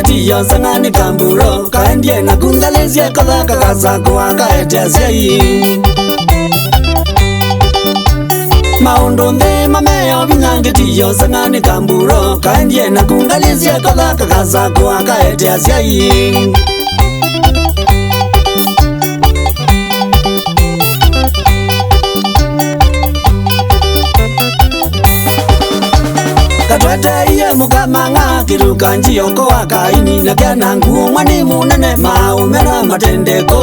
vinyangeti ya sangani kamburo kaendie na kundalezie kola kakasa kwa kaetesia Maundo nde mameo vinyangeti ya sangani kamburo kaendie na kundalezie kola kakasa kwa kaetesia Katwete iye mukamanga kiruka njiyoko wakaini na kia nangu mwani munene maumera matendeko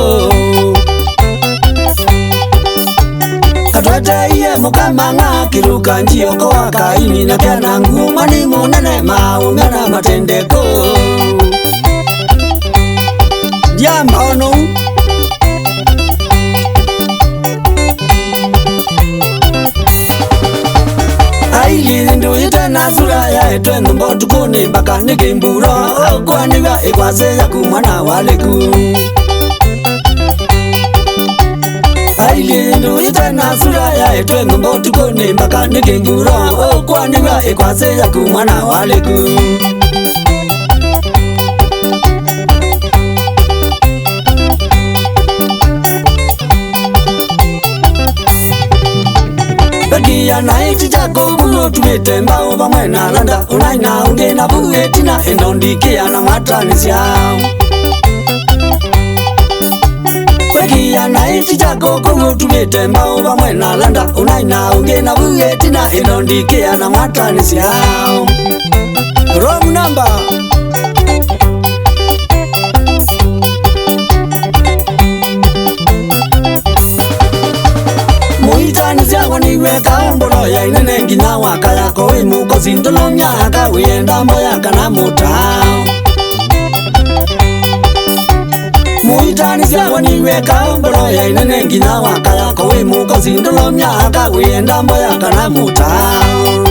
Katwete iye mukamanga kiruka njiyoko wakaini na kia nangu mwani munene maumera matendeko Jamba ono Lindu itena sura ya etwenu mbotu kuni mpaka nikimburo kwa niga ikwase ya kumwana waleku Lindu itena sura ya etwenu mbotu kuni mpaka nikimburo kwa niga ikwase ya kumwana waleku Bagia na iti jako bulo tumete mbao vamwena landa Unaina ungena buetina endondikia na matanisia Bagia na iti jako bulo tumete mbao vamwena landa Unaina ungena buetina endondikia na matanisia Wrong number Mbolo ya inene ngina waka yako imuko sindolomya haka wienda mboya kana mutao Muitani siyawa niweka mbolo ya inene ngina waka yako imuko sindolomya haka wienda mboya kana mutao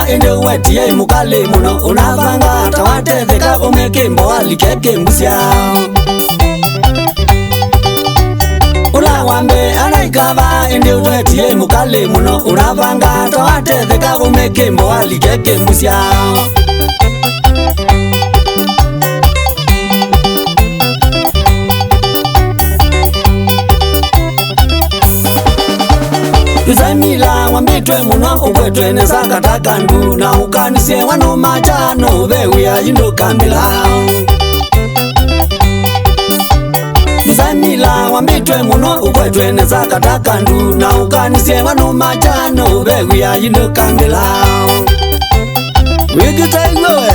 Ende wetie mukale muno unavanga tawatetheka umekimbo alikeke mbusia Ula wambe anaikava ende wetie mukale muno unavanga tawatetheka umekimbo alikeke mbusia Yuzaimila wambitwe muno ukwetwe neza katakandu na ukanise wano machano vewe ya yindo kamila Yuzaimila wambitwe muno ukwetwe neza katakandu na ukanise wano machano vewe ya yindo kamila Wikita iglowe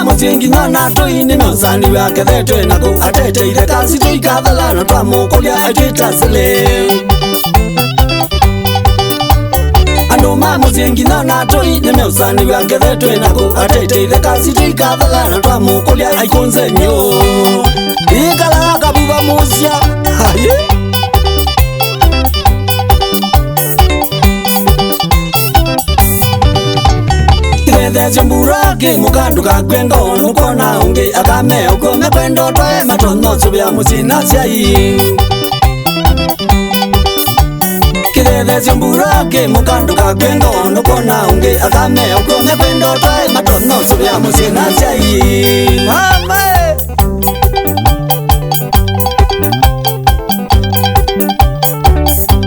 Mutingi ngana toini nosani wake thetwe nako atete ile kasi tuikathala na twamukolia atwita sele Anduma mutingi ngana toini nosani wake thetwe nako atete ile kasi tuikathala na twamukolia aikonze nyo Ikala kabuba musia haye There's mburake mukandu kakwengo nukona unge akame ukome kwendo twae matono subia musina siai There's mburake mukandu kakwengo nukona unge akame ukome kwendo twae matono subia musina siai Mame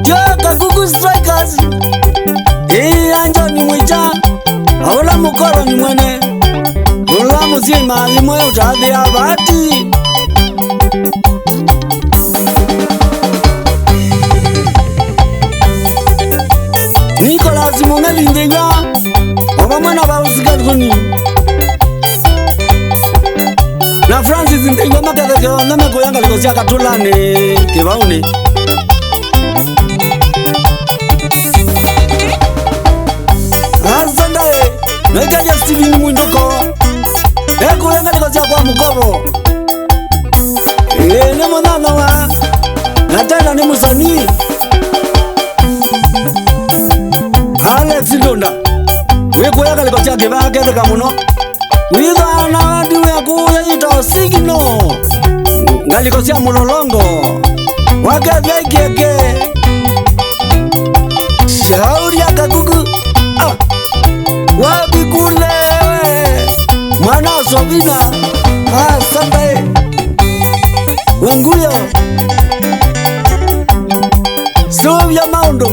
Joka kuku strikers Anjoni mwicha Aula mukoro ni mwene Ula muzima ni mwe utadhi abati Nicolas Mungeli Ndiga Oba mwana ba usigatuni Na Francis Ndiga makata kwa name kuyanga likosia katulane Kibauni Azandae Nekaja Steven Munjoko Eko yanga likosia kwa mukobo Nemo nana wa Natana ni musani Alex Ndonda wikuya kaliko cha kivaketheka muno withana ndiwe akuya ito signo ngaliko cia mulolongo wakethia ikieke shauria kakuku wabikulewe mwana Sovina asante wenguyo Sovya Maundo